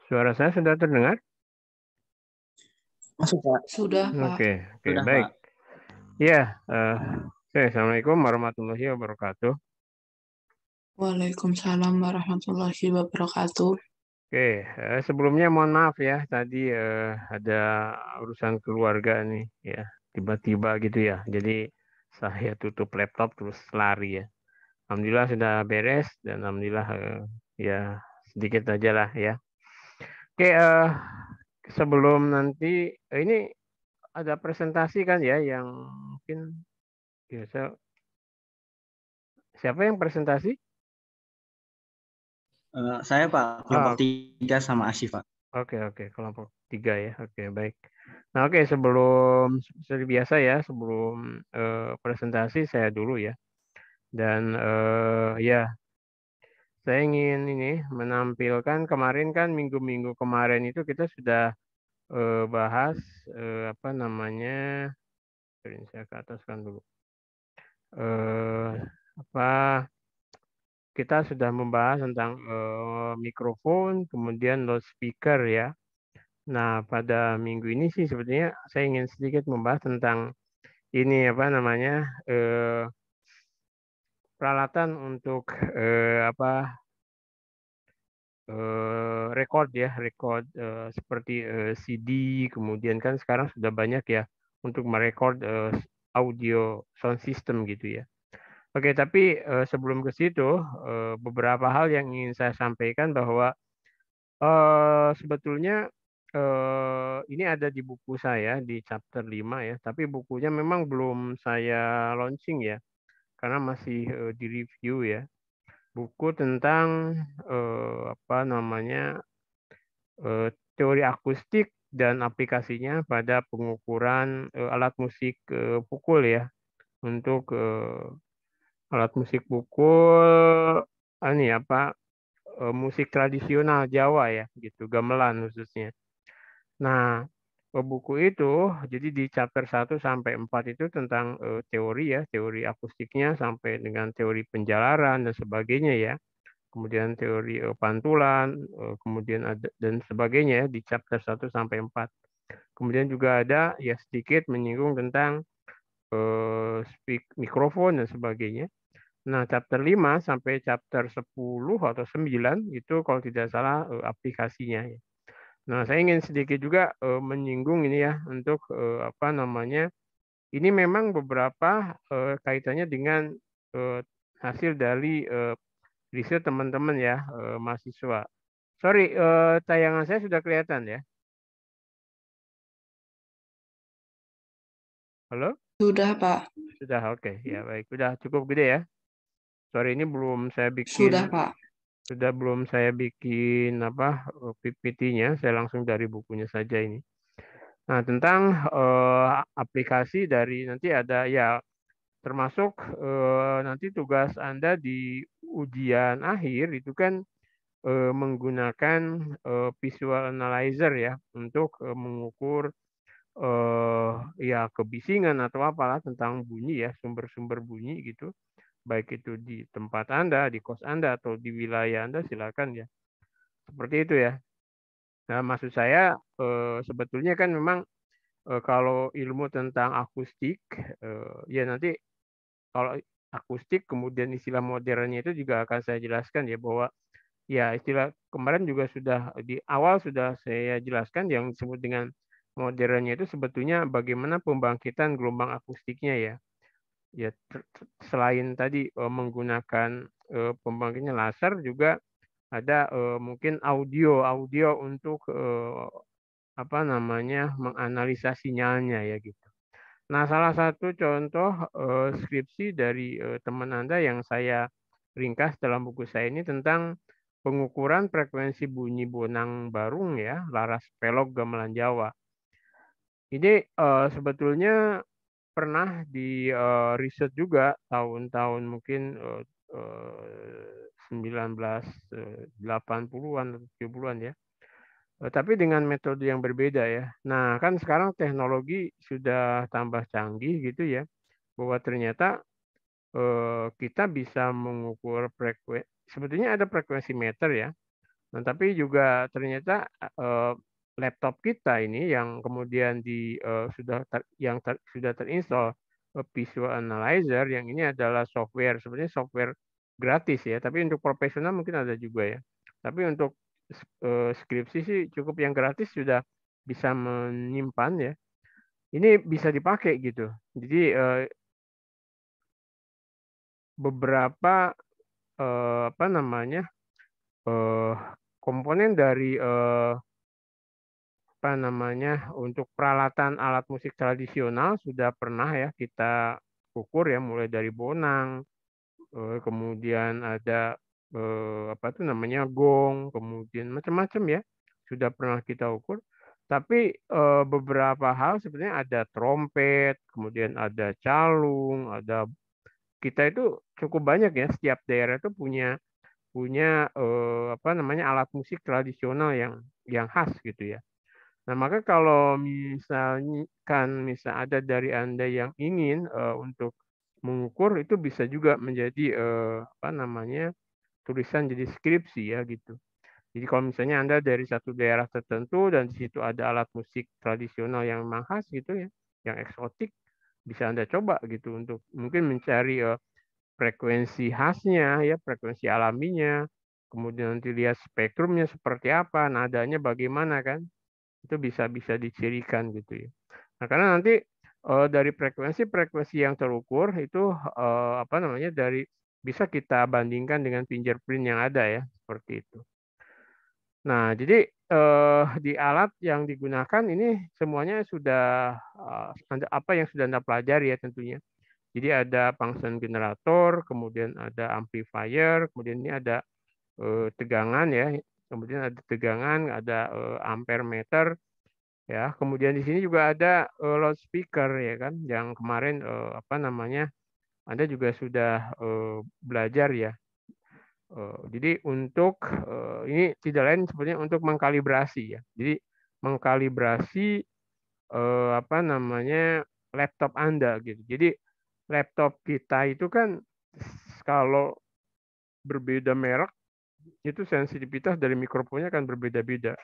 Suara saya sudah terdengar? Masuk, Pak. Sudah, Pak. Oke, Sudah, baik. Pak. Ya, Assalamualaikum warahmatullahi wabarakatuh. Waalaikumsalam warahmatullahi wabarakatuh. Oke, sebelumnya mohon maaf ya, tadi ada urusan keluarga nih, ya, tiba-tiba gitu ya. Jadi saya tutup laptop terus lari ya. Alhamdulillah sudah beres dan alhamdulillah ya sedikit aja lah ya. Oke, sebelum nanti ini ada presentasi kan ya yang mungkin biasa. Siapa yang presentasi? Saya, Pak, kelompok Ah, 3 sama Asyif, Pak. Oke, kelompok 3 ya. Oke, baik. Nah, oke, sebelum seperti biasa ya, sebelum presentasi saya dulu ya. Dan ya, saya ingin ini menampilkan kemarin kan minggu-minggu kemarin itu kita sudah bahas apa namanya, saya ke atas kan dulu. Apa kita sudah membahas tentang mikrofon, kemudian loudspeaker ya. Nah, pada minggu ini sih sebetulnya saya ingin sedikit membahas tentang ini apa namanya peralatan untuk apa record ya, record seperti CD, kemudian kan sekarang sudah banyak ya untuk merekord audio sound system gitu ya. Oke, tapi sebelum ke situ beberapa hal yang ingin saya sampaikan bahwa sebetulnya ini ada di buku saya di chapter 5 ya, tapi bukunya memang belum saya launching ya, karena masih di review ya. Buku tentang apa namanya teori akustik dan aplikasinya pada pengukuran alat musik pukul ya, untuk alat musik pukul ini apa musik tradisional Jawa ya, gitu, gamelan khususnya. Nah, buku itu jadi di chapter 1 sampai 4 itu tentang teori ya, teori akustiknya sampai dengan teori penjalaran dan sebagainya ya. Kemudian teori pantulan, kemudian ada dan sebagainya ya di chapter 1 sampai 4. Kemudian juga ada ya sedikit menyinggung tentang mikrofon dan sebagainya. Nah, chapter 5 sampai chapter 10 atau 9 itu kalau tidak salah aplikasinya ya. Nah, saya ingin sedikit juga menyinggung ini ya untuk apa namanya? Ini memang beberapa kaitannya dengan hasil dari riset teman-teman ya mahasiswa. Sorry, tayangan saya sudah kelihatan ya? Halo? Sudah, Pak. Sudah, oke. Ya, baik. Sudah cukup gede ya. Sorry, ini belum saya Sudah, bikin, Pak. sudah belum saya bikin apa PPT-nya. Saya langsung dari bukunya saja ini. Nah, tentang aplikasi dari nanti ada ya termasuk nanti tugas Anda di ujian akhir itu kan menggunakan visual analyzer ya untuk mengukur ya kebisingan atau apalah tentang bunyi ya, sumber-sumber bunyi gitu. Baik itu di tempat Anda, di kos Anda atau di wilayah Anda silakan ya. Seperti itu ya. Nah, maksud saya sebetulnya kan memang kalau ilmu tentang akustik ya nanti kalau akustik kemudian istilah modernnya itu juga akan saya jelaskan ya bahwa ya istilah kemarin juga sudah di awal sudah saya jelaskan yang disebut dengan modernnya itu sebetulnya bagaimana pembangkitan gelombang akustiknya ya. Ya selain tadi menggunakan pembangkitnya laser juga ada mungkin audio untuk apa namanya menganalisa sinyalnya ya gitu. Nah, salah satu contoh skripsi dari teman Anda yang saya ringkas dalam buku saya ini tentang pengukuran frekuensi bunyi bonang barung ya, laras pelok gamelan Jawa. Ini sebetulnya pernah di riset juga tahun-tahun mungkin 1980-an atau 70-an ya. Tapi dengan metode yang berbeda ya. Nah, kan sekarang teknologi sudah tambah canggih gitu ya, bahwa ternyata kita bisa mengukur frekuensi. Sebetulnya ada frekuensi meter ya. Nah, tapi juga ternyata laptop kita ini yang kemudian sudah terinstall Visual Analyzer, yang ini adalah software, sebenarnya software gratis ya, tapi untuk profesional mungkin ada juga ya. Tapi untuk skripsi sih cukup yang gratis sudah bisa menyimpan ya. Ini bisa dipakai gitu. Jadi beberapa apa namanya komponen dari apa namanya untuk peralatan alat musik tradisional sudah pernah ya kita ukur ya, mulai dari bonang, kemudian ada apa tuh namanya gong, kemudian macam-macam ya sudah pernah kita ukur. Tapi beberapa hal sebenarnya ada trompet, kemudian ada calung, ada kita itu cukup banyak ya, setiap daerah itu punya punya apa namanya alat musik tradisional yang khas gitu ya. Nah, maka kalau misal ada dari Anda yang ingin untuk mengukur, itu bisa juga menjadi apa namanya tulisan jadi skripsi ya gitu. Jadi kalau misalnya Anda dari satu daerah tertentu dan di situ ada alat musik tradisional yang memang khas gitu ya, yang eksotik, bisa Anda coba gitu untuk mungkin mencari frekuensi khasnya ya, frekuensi alaminya, kemudian nanti lihat spektrumnya seperti apa, nadanya bagaimana kan, itu bisa bisa dicirikan gitu ya. Nah, karena nanti dari frekuensi yang terukur itu apa namanya bisa kita bandingkan dengan fingerprint yang ada ya, seperti itu. Nah, jadi di alat yang digunakan ini semuanya sudah apa yang sudah Anda pelajari ya tentunya. Jadi ada function generator, kemudian ada amplifier, kemudian ini ada tegangan ya, kemudian ada tegangan, ada ampere meter ya. Kemudian di sini juga ada loudspeaker ya kan, yang kemarin apa namanya Anda juga sudah belajar ya. Jadi untuk ini tidak lain sebenarnya untuk mengkalibrasi ya. Jadi mengkalibrasi apa namanya laptop Anda gitu. Jadi laptop kita itu kan kalau berbeda merek itu sensitivitas dari mikrofonnya kan berbeda-beda.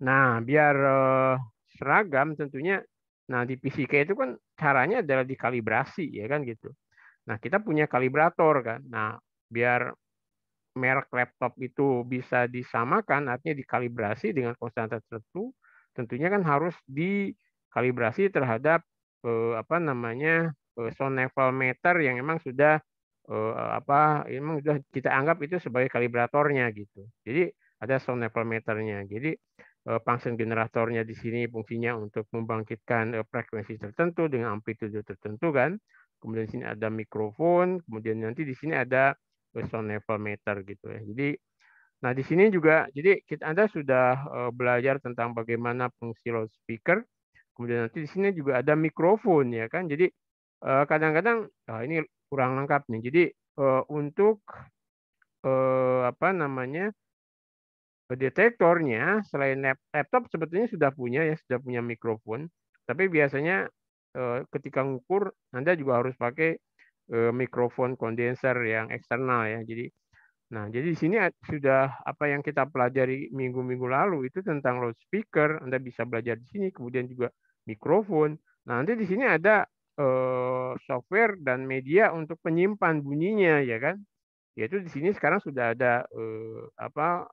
Nah, biar seragam tentunya, nah di PCK itu kan caranya adalah dikalibrasi ya kan gitu. Nah, kita punya kalibrator kan. Nah, biar merek laptop itu bisa disamakan, artinya dikalibrasi dengan konstanta tertentu, tentunya kan harus dikalibrasi terhadap apa namanya sound level meter yang memang sudah apa memang sudah kita anggap itu sebagai kalibratornya gitu. Jadi ada sound level meternya. Jadi function generatornya di sini fungsinya untuk membangkitkan frekuensi tertentu dengan amplitude tertentu kan. Kemudian di sini ada mikrofon, kemudian nanti di sini ada sound level meter gitu ya. Jadi nah di sini juga jadi Anda sudah belajar tentang bagaimana fungsi loudspeaker. Kemudian nanti di sini juga ada mikrofon ya kan. Jadi kadang-kadang ini kurang lengkap nih. Jadi untuk apa namanya detektornya selain laptop sebetulnya sudah punya mikrofon. Tapi biasanya ketika ngukur Anda juga harus pakai mikrofon kondenser yang eksternal ya. Jadi di sini sudah apa yang kita pelajari minggu-minggu lalu itu tentang loudspeaker, Anda bisa belajar di sini, kemudian juga mikrofon. Nah, nanti di sini ada software dan media untuk penyimpan bunyinya ya kan. Yaitu di sini sekarang sudah ada apa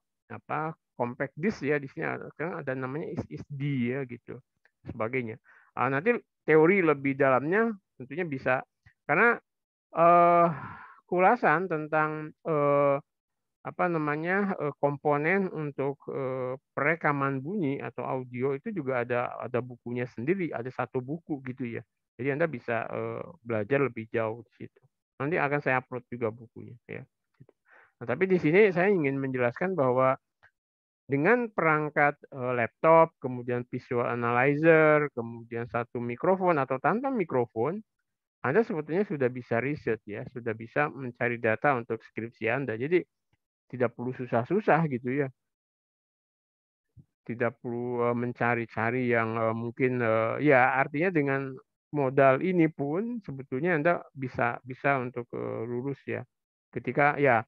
compact disc ya, di sini sekarang ada namanya SSD ya gitu sebagainya. Nanti teori lebih dalamnya tentunya bisa karena eh ulasan tentang apa namanya komponen untuk perekaman bunyi atau audio itu juga ada bukunya sendiri, ada satu buku gitu ya. Jadi Anda bisa belajar lebih jauh di situ. Nanti akan saya upload juga bukunya ya. Nah, tapi di sini saya ingin menjelaskan bahwa dengan perangkat laptop, kemudian visual analyzer, kemudian satu mikrofon atau tanpa mikrofon, Anda sebetulnya sudah bisa riset ya, sudah bisa mencari data untuk skripsi Anda. Jadi tidak perlu susah-susah gitu ya. Tidak perlu mencari-cari yang mungkin ya artinya dengan modal ini pun sebetulnya Anda bisa bisa untuk lulus ya. Ketika ya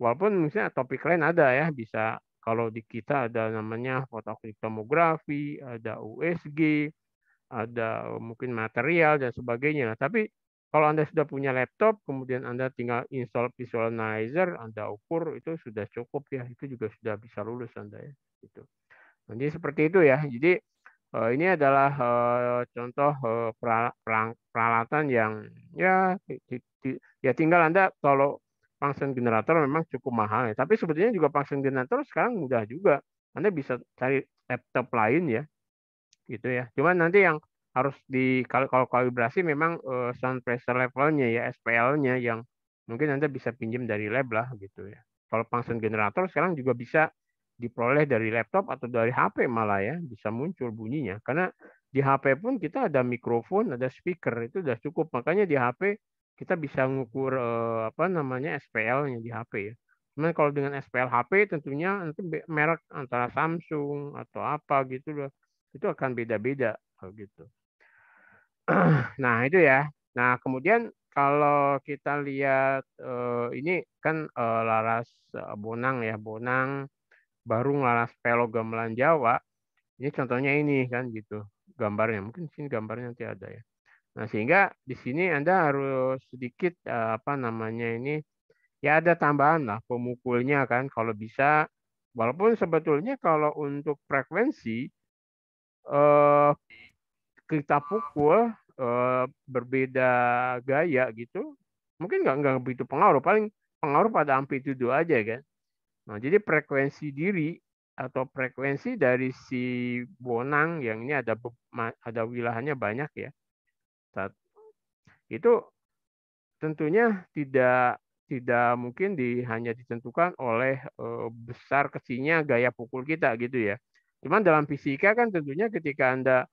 Walaupun misalnya topik lain ada ya, bisa kalau di kita ada namanya fotografi tomografi, ada USG, ada mungkin material dan sebagainya. Tapi kalau Anda sudah punya laptop, kemudian Anda tinggal install Visual Analyzer, Anda ukur itu sudah cukup ya. Itu juga sudah bisa lulus Anda ya. Gitu. Jadi seperti itu ya. Jadi ini adalah contoh peralatan yang ya ya tinggal Anda kalau function generator memang cukup mahal ya. Tapi sebetulnya juga function generator sekarang mudah juga. Anda bisa cari laptop lain ya gitu ya. Cuman nanti yang harus kalau kalibrasi memang sound pressure levelnya ya, SPL-nya yang mungkin Anda bisa pinjam dari lab lah gitu ya. Kalau function generator sekarang juga bisa diperoleh dari laptop atau dari HP malah ya, bisa muncul bunyinya. Karena di HP pun kita ada mikrofon, ada speaker, itu sudah cukup. Makanya di HP kita bisa ngukur apa namanya SPL-nya di HP ya. Cuman kalau dengan SPL HP tentunya nanti merek antara Samsung atau apa gitu loh itu akan beda-beda gitu. Nah, itu ya. Nah, kemudian kalau kita lihat ini kan Laras Bonang ya, Bonang Barung Laras Pelo Gamelan Jawa. Ini contohnya ini kan gitu gambarnya. Mungkin sini gambarnya nanti ada ya. Nah, sehingga di sini Anda harus sedikit apa namanya ini ya ada tambahan lah pemukulnya kan kalau bisa walaupun sebetulnya kalau untuk frekuensi eh, kita pukul berbeda gaya gitu, mungkin nggak begitu pengaruh, paling pengaruh pada amplitudo aja kan. Nah, jadi frekuensi diri atau frekuensi dari si Bonang yang ini ada wilayahnya banyak ya. Itu tentunya tidak mungkin hanya ditentukan oleh besar kecilnya gaya pukul kita gitu ya. Cuman dalam fisika kan tentunya ketika Anda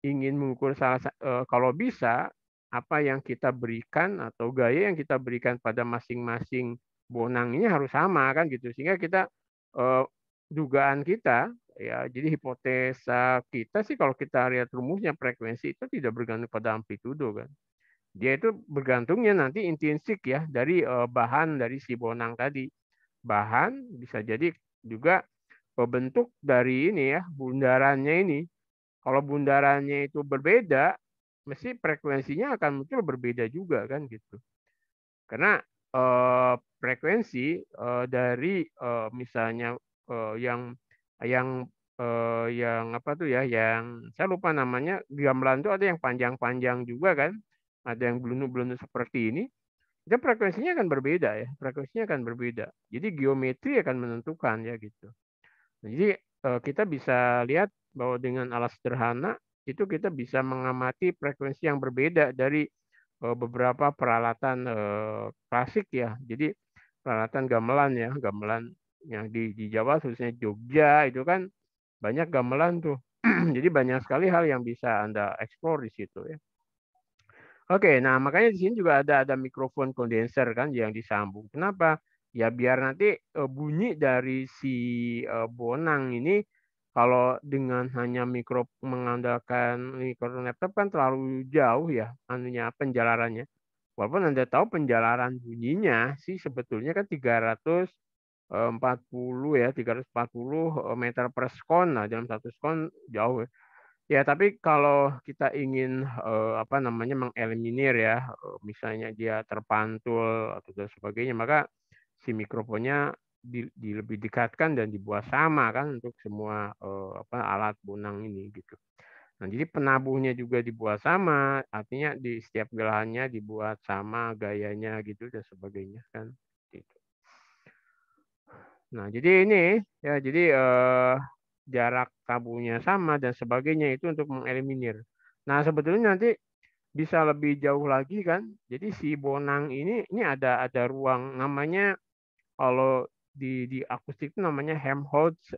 ingin mengukur kalau bisa apa yang kita berikan atau gaya yang kita berikan pada masing-masing bonang ini harus sama kan gitu sehingga kita eh, dugaan kita ya jadi hipotesa kita sih kalau kita lihat rumusnya frekuensi itu tidak bergantung pada amplitudo kan dia itu bergantungnya nanti intrinsik ya dari bahan dari si bonang tadi bahan bisa jadi juga bentuk dari ini ya bundarannya ini kalau bundarannya itu berbeda, mesti frekuensinya akan muncul berbeda juga kan gitu. Karena frekuensi dari misalnya yang yang apa tuh ya, yang saya lupa namanya gamelan itu ada yang panjang-panjang juga kan, ada yang belunduk-belunduk seperti ini. Itu frekuensinya akan berbeda ya, frekuensinya akan berbeda. Jadi geometri akan menentukan ya gitu. Nah, jadi kita bisa lihat bahwa dengan alat sederhana itu kita bisa mengamati frekuensi yang berbeda dari beberapa peralatan klasik ya. Jadi peralatan gamelan ya, gamelan yang di Jawa khususnya Jogja itu kan banyak gamelan tuh. Jadi banyak sekali hal yang bisa Anda eksplor di situ ya. Oke, nah makanya di sini juga ada mikrofon kondenser kan yang disambung. Kenapa? Ya biar nanti bunyi dari si bonang ini kalau dengan hanya mengandalkan mikrofon laptop kan terlalu jauh ya anunya penjalarannya. Walaupun Anda tahu penjalaran bunyinya sih sebetulnya kan 340 ya, 340 meter per sekon. Nah, dalam 1 sekon jauh ya. Ya, tapi kalau kita ingin apa namanya mengeliminir ya, misalnya dia terpantul atau dan sebagainya, maka si mikrofonnya lebih dekatkan dan dibuat sama kan untuk semua apa alat bonang ini gitu. Nah, jadi penabuhnya juga dibuat sama, artinya di setiap gelahannya dibuat sama gayanya gitu dan sebagainya kan. Gitu. Nah, jadi ini ya jadi jarak tabuhnya sama dan sebagainya itu untuk mengeliminir. Nah, sebetulnya nanti bisa lebih jauh lagi kan. Jadi si bonang ini ada ruang namanya kalau di akustik itu namanya Helmholtz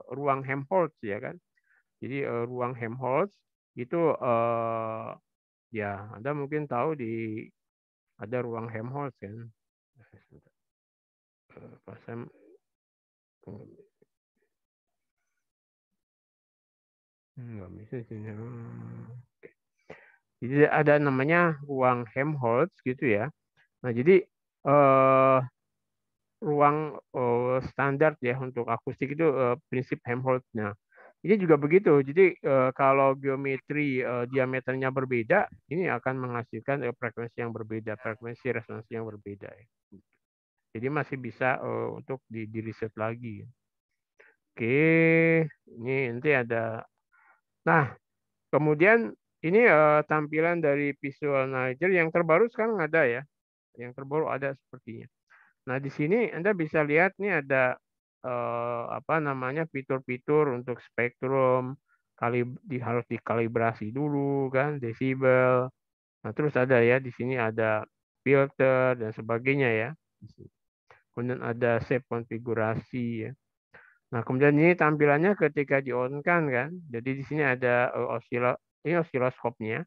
ruang Helmholtz ya kan. Jadi ruang Helmholtz itu ya Anda mungkin tahu ada ruang Helmholtz kan. Pas saya nggak bisa sih. Jadi ada namanya ruang Helmholtz gitu ya. Nah jadi ruang standar ya untuk akustik itu prinsip Helmholtz. Nah, ini juga begitu. Jadi kalau geometri diameternya berbeda, ini akan menghasilkan frekuensi yang berbeda, frekuensi resonansi yang berbeda. Ya. Jadi masih bisa untuk di riset lagi. Oke, ini nanti ada. Nah, kemudian ini tampilan dari visualizer yang terbaru sekarang ada ya. Yang terbaru ada sepertinya. Nah, di sini Anda bisa lihat nih ada apa namanya fitur-fitur untuk spektrum, harus dikalibrasi dulu kan, desibel. Nah, terus ada ya di sini ada filter dan sebagainya ya. Kemudian ada shape konfigurasi ya. Nah, kemudian ini tampilannya ketika di-on-kan kan. Jadi di sini ada ini osiloskopnya.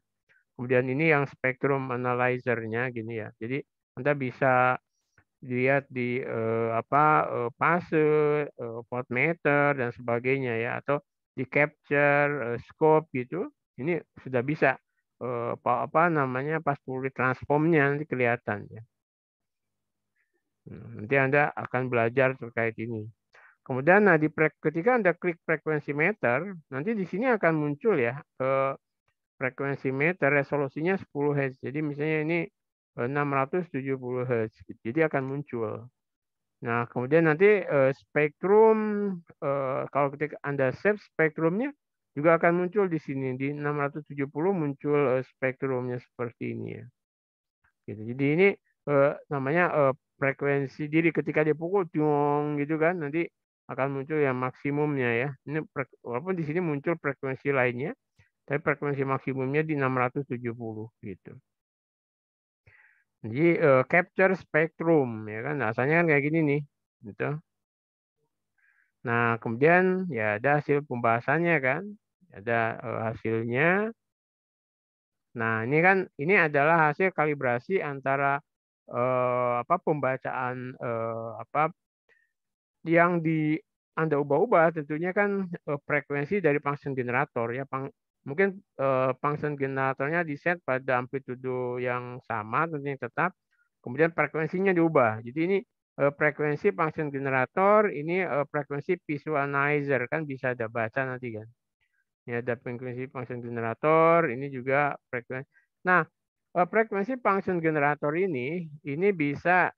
Kemudian ini yang spektrum analyzer-nya gini ya. Jadi Anda bisa dilihat di fase, voltmeter dan sebagainya ya, atau di capture, scope gitu. Ini sudah bisa apa namanya pas fluid transformnya nanti kelihatan ya. Nanti Anda akan belajar terkait ini. Kemudian nah ketika Anda klik frekuensi meter, nanti di sini akan muncul ya frekuensi meter resolusinya 10 Hz. Jadi misalnya ini 670 Hz. Jadi akan muncul. Nah, kemudian nanti spektrum kalau ketika Anda save spektrumnya juga akan muncul di sini di 670 muncul spektrumnya seperti ini ya. Gitu. Jadi ini namanya frekuensi diri ketika dipukul tiong gitu kan nanti akan muncul yang maksimumnya ya. Ini walaupun di sini muncul frekuensi lainnya, tapi frekuensi maksimumnya di 670 gitu. Jadi capture spektrum ya kan, asalnya kan kayak gini nih, gitu. Nah kemudian ya ada hasil pembahasannya kan, ada hasilnya. Nah ini adalah hasil kalibrasi antara apa pembacaan apa yang di Anda ubah-ubah tentunya kan frekuensi dari function generator ya. Mungkin function generatornya di set pada amplitudo yang sama tentunya tetap, kemudian frekuensinya diubah. Jadi ini frekuensi function generator, ini frekuensi visual analyzer kan bisa ada baca nanti kan. Ini ada frekuensi function generator, ini juga frekuensi. Nah, frekuensi function generator ini bisa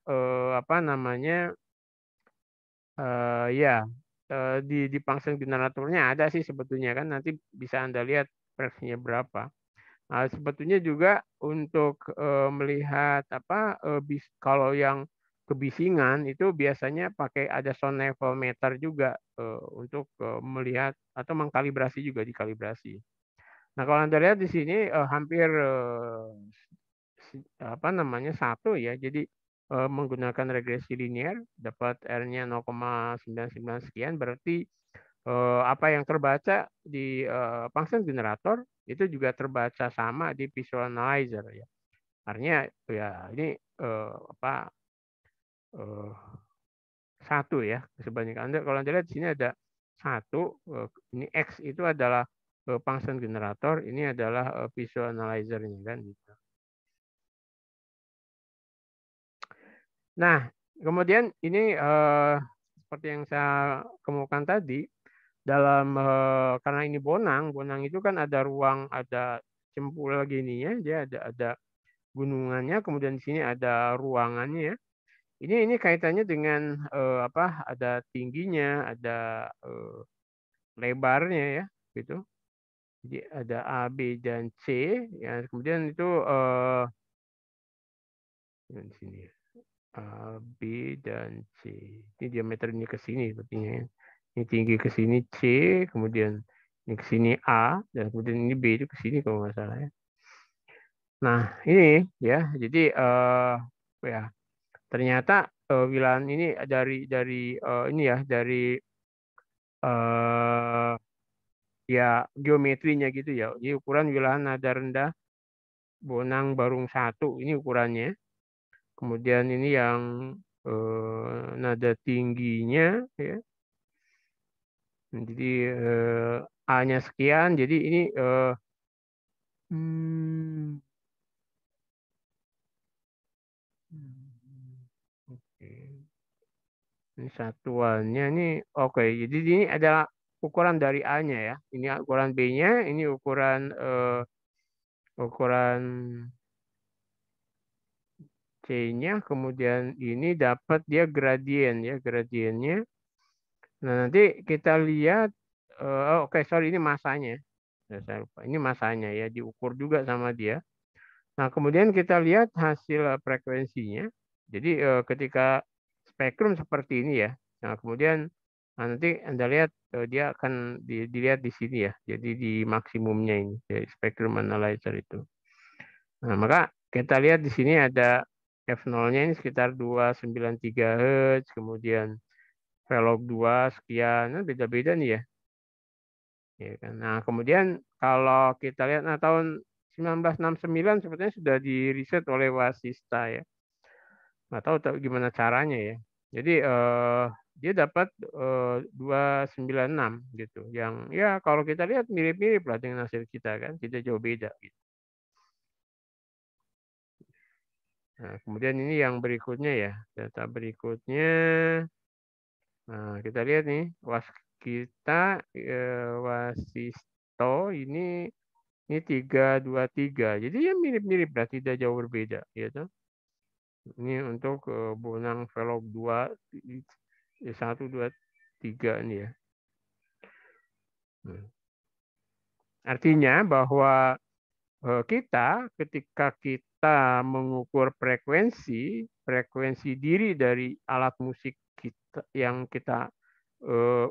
apa namanya ya di function generatornya ada sih sebetulnya kan nanti bisa Anda lihat versinya berapa. Nah, sebetulnya juga untuk melihat apa kalau yang kebisingan itu biasanya pakai ada sound level meter juga untuk melihat atau mengkalibrasi juga dikalibrasi. Nah, kalau Anda lihat di sini hampir apa namanya satu ya. Jadi menggunakan regresi linear dapat R-nya 0,99 sekian berarti apa yang terbaca di function generator itu juga terbaca sama di visual analyzer ya. Artinya ya ini apa satu ya sebanyak Anda kalau Anda lihat di sini ada satu ini X itu adalah function generator, ini adalah visual analyzer-nya kan gitu. Nah, kemudian ini seperti yang saya kemukakan tadi, dalam karena ini Bonang itu kan ada ruang, ada cempul gininya, dia ada gunungannya, kemudian di sini ada ruangannya ya. Ini kaitannya dengan apa? Ada tingginya, ada lebarnya ya, gitu. Jadi ada A, B dan C, ya. Kemudian itu di sini. A, B, dan C. Ini diameternya ke sini sepertinya. Ya. Ini tinggi ke sini C, kemudian ini ke sini A, dan kemudian ini B itu ke sini kalau nggak salah ya. Nah ini ya, jadi ya ternyata wilayah ini dari ini ya dari ya geometrinya gitu ya. Jadi ukuran wilayah nada rendah Bonang Barung 1 ini ukurannya. Kemudian ini yang nada tingginya ya. Jadi A-nya sekian. Jadi ini hmm, oke. Ini satuannya ini oke. Jadi ini adalah ukuran dari A-nya ya. Ini ukuran B-nya, ini ukuran C-nya, kemudian ini dapat dia gradien ya, gradiennya. Nah, nanti kita lihat oke, sorry, ini masanya. Saya lupa. Ini masanya ya, diukur juga sama dia. Nah, kemudian kita lihat hasil frekuensinya. Jadi ketika spektrum seperti ini ya. Nah, kemudian nanti Anda lihat dia akan dilihat di sini ya. Jadi di maksimumnya ini, dari spektrum analyzer itu. Nah, maka kita lihat di sini ada F0-nya ini sekitar 293 Hz, kemudian velog 2 sekian, nah, beda-beda nih ya. Ya kan? Nah, kemudian kalau kita lihat tahun 1969 sebetulnya sudah diriset oleh Wasista ya. Nggak tahu gimana caranya ya. Jadi dia dapat 296 gitu. Yang ya kalau kita lihat mirip-mirip lah dengan hasil kita kan, tidak jauh beda gitu. Nah, kemudian ini yang berikutnya ya, data berikutnya. Nah, kita lihat nih, Wasisto ini 323. Jadi ya mirip-mirip lah, tidak jauh berbeda gitu. Ini untuk benang velog 2 1 2 3 ini ya. Artinya bahwa kita ketika kita mengukur frekuensi diri dari alat musik kita yang kita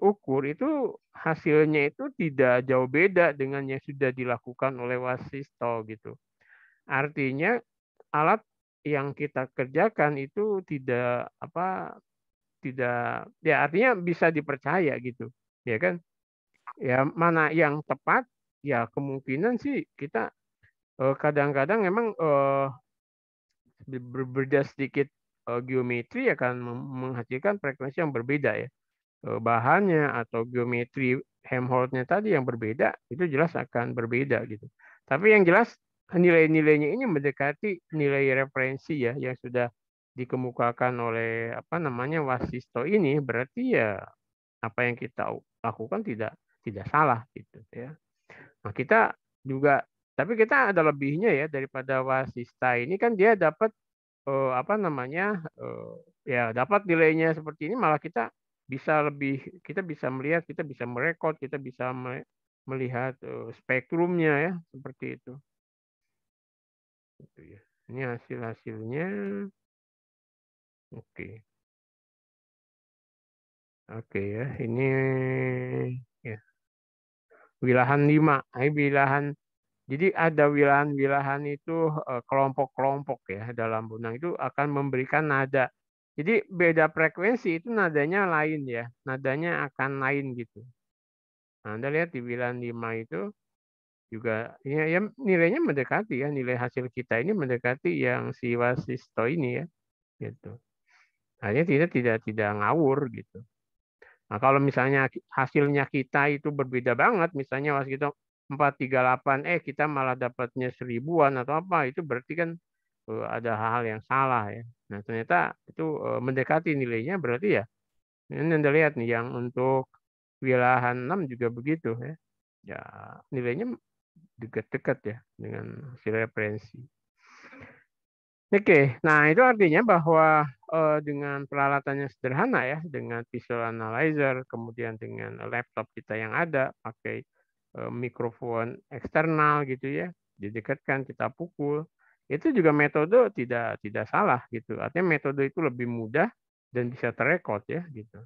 ukur itu hasilnya itu tidak jauh beda dengan yang sudah dilakukan oleh Wasisto gitu. Artinya alat yang kita kerjakan itu tidak ya artinya bisa dipercaya gitu. Ya kan? Ya mana yang tepat ya kemungkinan sih kita kadang-kadang memang berbeda sedikit geometri akan menghasilkan frekuensi yang berbeda ya. Bahannya atau geometri Helmholtz-nya tadi yang berbeda itu jelas akan berbeda gitu. Tapi yang jelas nilai-nilainya ini mendekati nilai referensi ya yang sudah dikemukakan oleh Wasisto ini, berarti ya apa yang kita lakukan tidak salah gitu ya. Nah, kita juga tapi kita ada lebihnya ya daripada Wasista ini kan dia dapat ya dapat nilainya seperti ini malah kita bisa melihat, kita bisa merekod, kita bisa melihat spektrumnya ya seperti itu. Gitu ya. Ini hasilnya. Oke. Oke ya, ini ya. Wilahan 5. Jadi ada wilahan-wilahan itu kelompok-kelompok ya dalam benang itu akan memberikan nada. Jadi beda frekuensi itu nadanya lain ya. Nadanya akan lain gitu. Nah, Anda lihat di wilahan 5 itu juga ya nilainya mendekati ya, nilai hasil kita ini mendekati yang si Wasisto ini ya gitu. Hanya tidak ngawur gitu. Nah, kalau misalnya hasilnya kita itu berbeda banget, misalnya Waskito 438, kita malah dapatnya 1000-an atau apa, itu berarti kan ada hal yang salah ya. Nah, ternyata itu mendekati nilainya, berarti ya. Ini Anda lihat nih, yang untuk wilahan 6 juga begitu ya. Ya, nilainya dekat-dekat ya dengan hasil referensi. Oke, nah itu artinya bahwa dengan peralatannya sederhana ya, dengan visual analyzer, kemudian dengan laptop kita yang ada, pakai mikrofon eksternal gitu ya, didekatkan kita pukul, itu juga metode tidak salah gitu. Artinya metode itu lebih mudah dan bisa terekod ya gitu.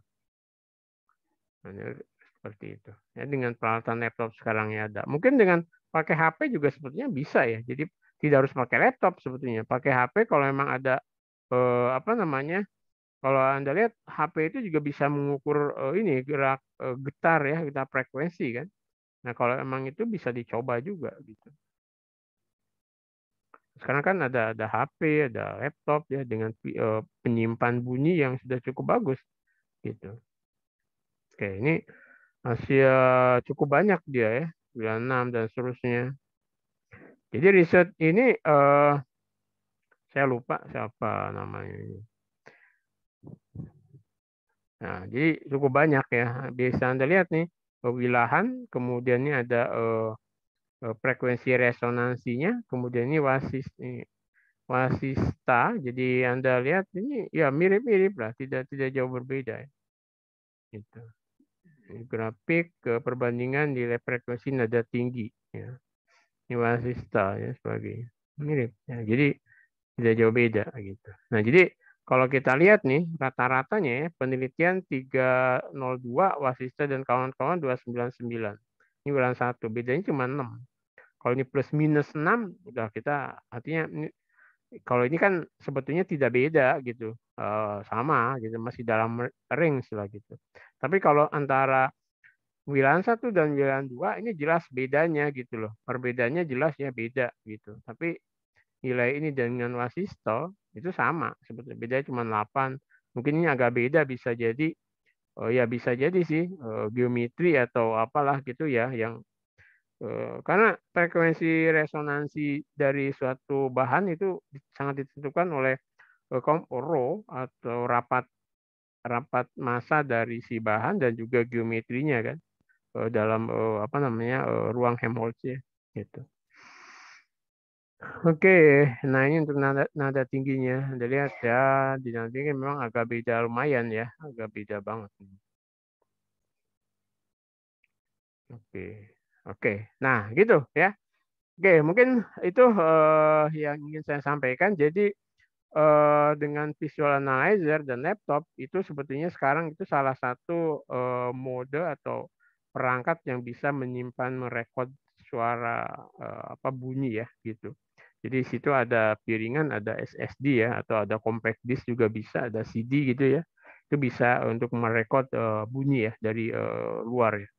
Nah, seperti itu. Ya dengan peralatan laptop sekarang yang ada. Mungkin dengan pakai HP juga sebetulnya bisa ya. Jadi tidak harus pakai laptop sebetulnya. Pakai HP kalau memang ada kalau Anda lihat HP itu juga bisa mengukur ini gerak getar ya, getar frekuensi kan. Nah, kalau emang itu bisa dicoba juga gitu. Sekarang kan ada HP, ada laptop ya dengan penyimpan bunyi yang sudah cukup bagus gitu. Oke, ini masih cukup banyak dia ya, 96 dan seterusnya. Jadi riset ini saya lupa siapa namanya ini. Nah, jadi cukup banyak ya. Bisa Anda lihat nih, wilahan, kemudian ini ada frekuensi resonansinya, kemudian ini wasista. Jadi Anda lihat ini ya mirip-mirip lah, tidak jauh berbeda. Gitu. Grafik perbandingan nilai frekuensi nada tinggi. Ya. Ini wasista ya sebagai mirip. Ya, jadi tidak jauh beda gitu. Nah, jadi kalau kita lihat nih rata-ratanya ya penelitian 302 wasista dan kawan-kawan 299. Ini bulan 1, bedanya cuma 6. Kalau ini plus minus 6 udah kita artinya kalau ini kan sebetulnya tidak beda gitu. Sama gitu, masih dalam range lah gitu. Tapi kalau antara wilayah 1 dan wilayah 2 ini jelas bedanya gitu loh. Perbedaannya jelas ya beda gitu. Tapi nilai ini dengan wasisto itu sama sebetulnya, bedanya cuma 8. Mungkin ini agak beda, bisa jadi ya bisa jadi sih geometri atau apalah gitu ya yang karena frekuensi resonansi dari suatu bahan itu sangat ditentukan oleh rho atau rapat massa dari si bahan dan juga geometrinya kan dalam apa namanya ruang Helmholtz ya gitu. Oke, nah ini untuk nada tingginya. Anda lihat ya, di nada tinggi memang agak beda lumayan ya, agak beda banget. Oke, oke. Nah gitu ya. Oke, mungkin itu yang ingin saya sampaikan. Jadi dengan visual analyzer dan laptop itu sebetulnya sekarang itu salah satu mode atau perangkat yang bisa menyimpan merekod suara apa bunyi ya gitu. Jadi di situ ada piringan, ada SSD ya atau ada compact disk juga bisa, ada CD gitu ya. Itu bisa untuk merekod bunyi ya dari luar ya.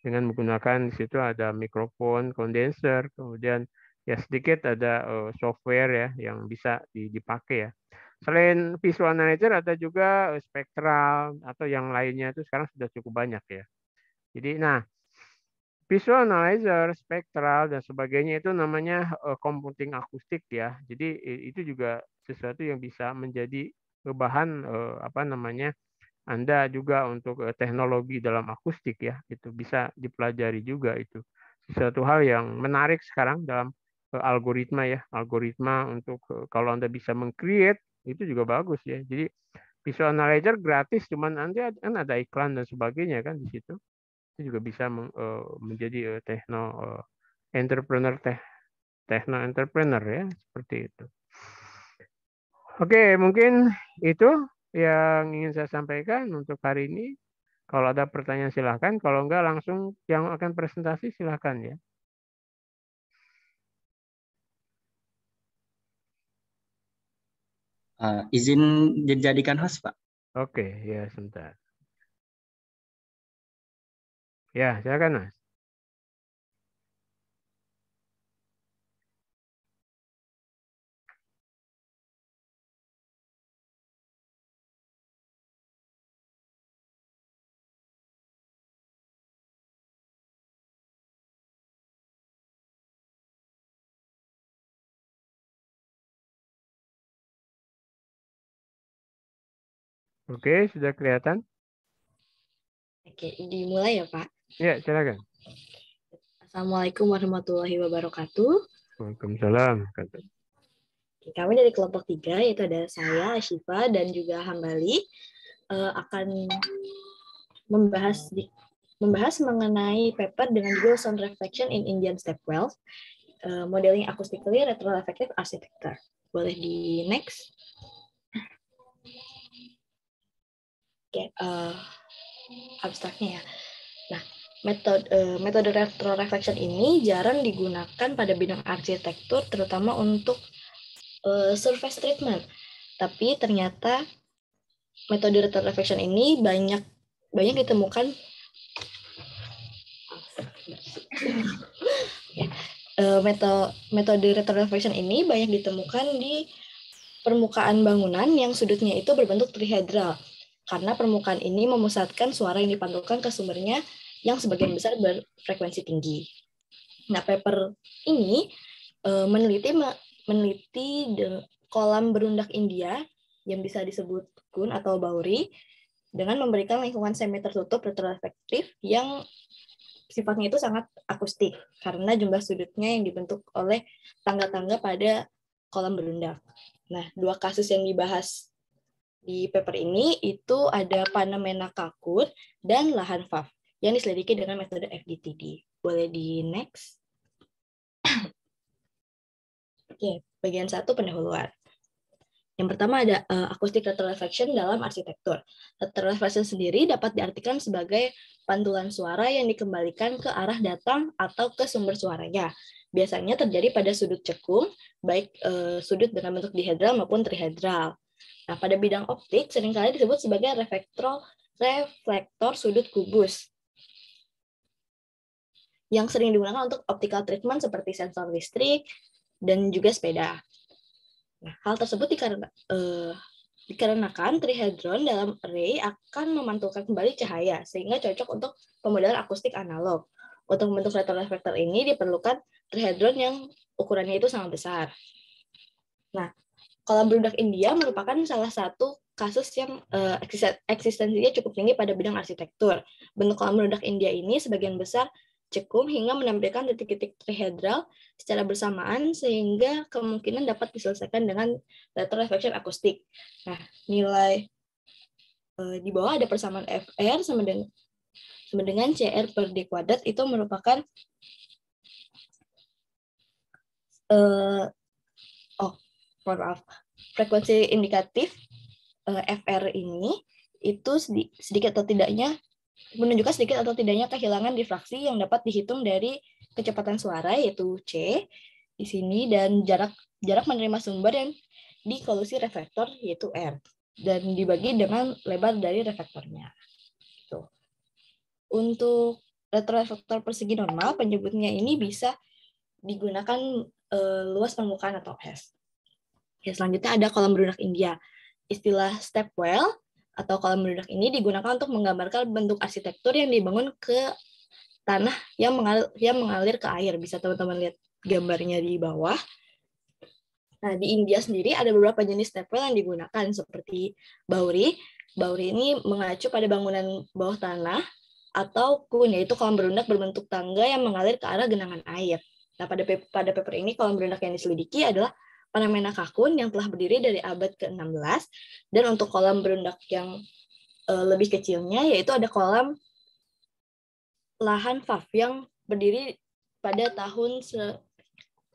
Dengan menggunakan di situ ada mikrofon, kondenser, kemudian ya sedikit ada software ya yang bisa dipakai ya. Selain visual analyzer ada juga spektral atau yang lainnya itu sekarang sudah cukup banyak ya. Jadi nah visual analyzer, spektral dan sebagainya itu namanya computing akustik ya. Jadi itu juga sesuatu yang bisa menjadi bahan apa namanya Anda juga untuk teknologi dalam akustik ya. Itu bisa dipelajari juga itu. Sesuatu hal yang menarik sekarang dalam algoritma ya. Algoritma untuk kalau Anda bisa meng-create itu juga bagus ya. Jadi visual analyzer gratis cuman nanti kan ada iklan dan sebagainya kan di situ. Itu juga bisa menjadi entrepreneur techno entrepreneur ya seperti itu. Oke, mungkin itu yang ingin saya sampaikan untuk hari ini. Kalau ada pertanyaan silahkan, kalau enggak langsung yang akan presentasi silahkan ya. Izin dijadikan host, Pak. Oke, ya sebentar. Ya, silakan Mas. Oke, sudah kelihatan? Oke, dimulai ya Pak. Ya, silakan. Assalamualaikum warahmatullahi wabarakatuh. Waalaikumsalam. Kami dari kelompok 3, yaitu ada saya, Ashifa, dan juga Hambali, akan membahas mengenai paper dengan judul Sound Reflection in Indian Stepwells, Modeling Acoustically Retroreflective Architecture. Boleh di next. Oke, abstraknya ya. Nah, metode retroreflection ini jarang digunakan pada bidang arsitektur, terutama untuk surface treatment. Tapi ternyata metode retroreflection ini banyak ditemukan metode retroreflection ini banyak ditemukan di permukaan bangunan yang sudutnya itu berbentuk trihedral, karena permukaan ini memusatkan suara yang dipantulkan ke sumbernya yang sebagian besar berfrekuensi tinggi. Nah, paper ini meneliti kolam berundak India yang bisa disebut Kun atau Bauri dengan memberikan lingkungan semi tertutup retroreflektif yang sifatnya itu sangat akustik karena jumlah sudutnya yang dibentuk oleh tangga-tangga pada kolam berundak. Nah, 2 kasus yang dibahas di paper ini itu ada Panamena Kakun dan lahan FAF yang diselidiki dengan metode FDTD. Boleh di next. Oke, bagian 1 pendahuluan. Yang pertama ada acoustic retroreflection dalam arsitektur. Retroreflection sendiri dapat diartikan sebagai pantulan suara yang dikembalikan ke arah datang atau ke sumber suaranya. Biasanya terjadi pada sudut cekung, baik sudut dengan bentuk dihedral maupun trihedral. Nah, pada bidang optik seringkali disebut sebagai reflektor sudut kubus yang sering digunakan untuk optical treatment seperti sensor listrik dan juga sepeda. Nah, hal tersebut dikarenakan trihedron dalam array akan memantulkan kembali cahaya, sehingga cocok untuk pemodelan akustik analog. Untuk membentuk retroreflektor ini diperlukan trihedron yang ukurannya itu sangat besar. Nah, kolam berundak India merupakan salah satu kasus yang eksistensinya cukup tinggi pada bidang arsitektur. Bentuk kolam berundak India ini sebagian besar cekung hingga menampilkan titik-titik trihedral secara bersamaan sehingga kemungkinan dapat diselesaikan dengan retroreflection akustik. Nah, nilai di bawah ada persamaan FR sama dengan CR per D kuadrat itu merupakan frekuensi indikatif FR ini itu sedikit atau tidaknya menunjukkan sedikit atau tidaknya kehilangan difraksi yang dapat dihitung dari kecepatan suara yaitu C di sini dan jarak menerima sumber yang di kolusi reflektor yaitu R dan dibagi dengan lebar dari reflektornya. Tuh. Untuk retroreflektor persegi normal penyebutnya ini bisa digunakan luas permukaan atau S. Ya, selanjutnya ada kolam berundak India. Istilah stepwell atau kolam berundak ini digunakan untuk menggambarkan bentuk arsitektur yang dibangun ke tanah yang mengalir ke air. Bisa teman-teman lihat gambarnya di bawah. Nah, di India sendiri ada beberapa jenis stepwell yang digunakan seperti bauri. Bauri ini mengacu pada bangunan bawah tanah atau kun, yaitu kolam berundak berbentuk tangga yang mengalir ke arah genangan air. Nah, pada paper ini kolam berundak yang diselidiki adalah Panamena Kakun yang telah berdiri dari abad ke-16, dan untuk kolam berundak yang lebih kecilnya yaitu ada kolam lahan FAF yang berdiri pada tahun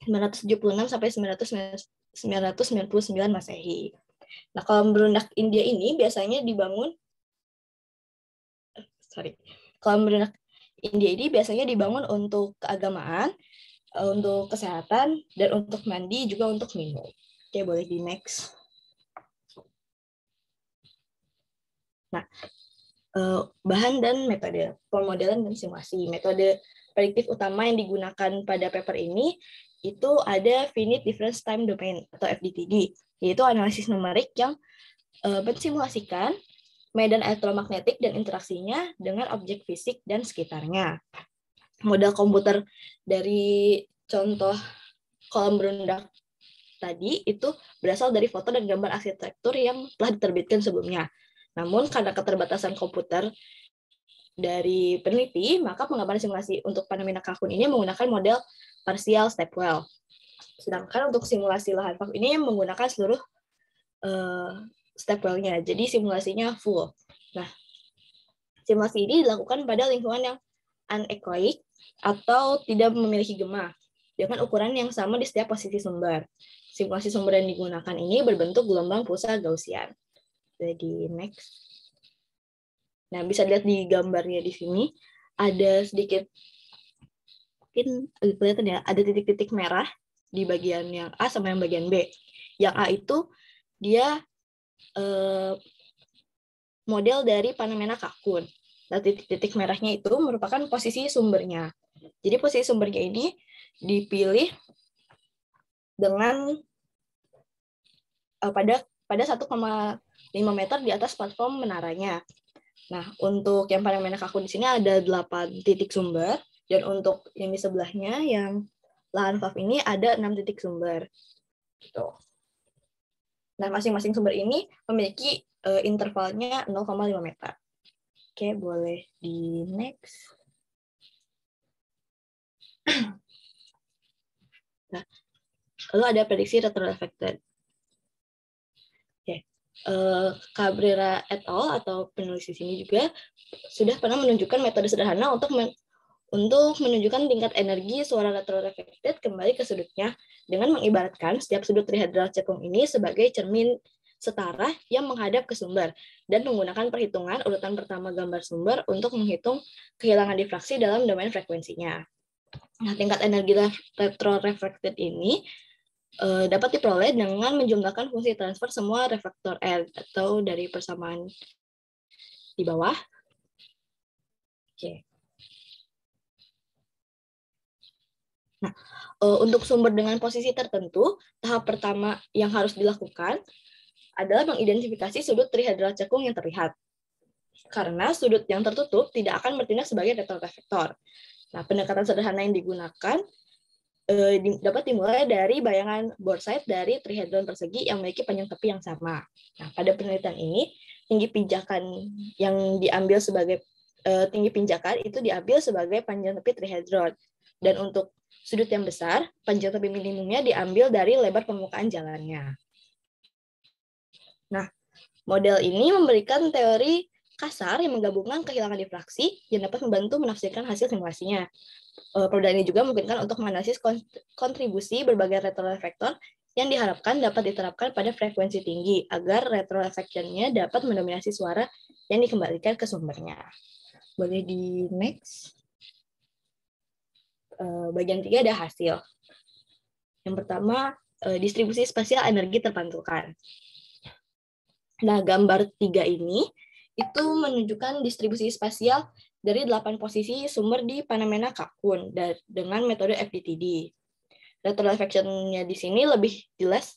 976 sampai 999 Masehi. Nah, kolam berundak India ini biasanya dibangun untuk keagamaan, untuk kesehatan, dan untuk mandi, juga untuk minum. Oke, boleh di next. Nah, bahan dan metode pemodelan dan simulasi. Metode prediktif utama yang digunakan pada paper ini itu ada Finite Difference Time Domain atau FDTD, yaitu analisis numerik yang mensimulasikan medan elektromagnetik dan interaksinya dengan objek fisik dan sekitarnya. Model komputer dari contoh kolam berundak tadi itu berasal dari foto dan gambar arsitektur yang telah diterbitkan sebelumnya. Namun karena keterbatasan komputer dari peneliti, maka penggambaran simulasi untuk Panamena Kakun ini menggunakan model partial stepwell. Sedangkan untuk simulasi lahan FAF ini menggunakan seluruh stepwell-nya, jadi simulasinya full. Nah, simulasi ini dilakukan pada lingkungan yang anechoic atau tidak memiliki gema dengan ukuran yang sama di setiap posisi sumber. Simulasi sumber yang digunakan ini berbentuk gelombang pulsa Gaussian. Jadi next. Nah, bisa dilihat di gambarnya di sini ada sedikit, mungkin kelihatan ya, ada titik-titik merah di bagian yang A sama yang bagian B. Yang A itu dia model dari Panamena Kakun. Nah, titik-titik merahnya itu merupakan posisi sumbernya. Jadi posisi sumbernya ini dipilih dengan pada 1,5 meter di atas platform menaranya. Nah, untuk yang Panamena Kakun di sini ada 8 titik sumber, dan untuk yang di sebelahnya yang lahan FAF ini ada 6 titik sumber. Gitu. Nah, masing-masing sumber ini memiliki intervalnya 0,5 meter. Oke, boleh di next. Nah, lalu ada prediksi retroreflected. Oke. Cabrera et al. Atau penulis di sini juga sudah pernah menunjukkan metode sederhana untuk menunjukkan tingkat energi suara retroreflected kembali ke sudutnya dengan mengibaratkan setiap sudut trihedral cekung ini sebagai cermin setara yang menghadap ke sumber dan menggunakan perhitungan urutan pertama gambar sumber untuk menghitung kehilangan difraksi dalam domain frekuensinya. Nah, tingkat energi retroreflected ini dapat diperoleh dengan menjumlahkan fungsi transfer semua reflektor R atau dari persamaan di bawah. Oke. Nah, untuk sumber dengan posisi tertentu, tahap pertama yang harus dilakukan adalah mengidentifikasi sudut trihedral cekung yang terlihat. Karena sudut yang tertutup tidak akan bertindak sebagai retroreflektor. Nah, pendekatan sederhana yang digunakan dapat dimulai dari bayangan boresight dari trihedron persegi yang memiliki panjang tepi yang sama. Nah, pada penelitian ini, tinggi pijakan yang diambil sebagai tinggi pinjakan itu diambil sebagai panjang tepi trihedron. Dan untuk sudut yang besar, panjang tepi minimumnya diambil dari lebar permukaan jalannya. Nah, model ini memberikan teori kasar yang menggabungkan kehilangan difraksi yang dapat membantu menafsirkan hasil simulasinya. Perbedaan ini juga memungkinkan untuk menganalisis kontribusi berbagai retroreflektor yang diharapkan dapat diterapkan pada frekuensi tinggi agar retroreflection-nya dapat mendominasi suara yang dikembalikan ke sumbernya. Boleh di next. Bagian 3 ada hasil. Yang pertama, distribusi spasial energi terpantulkan. Nah, gambar 3 ini itu menunjukkan distribusi spasial dari 8 posisi sumber di Panamena Kakun dengan metode FDTD. Retroreflection-nya di sini lebih jelas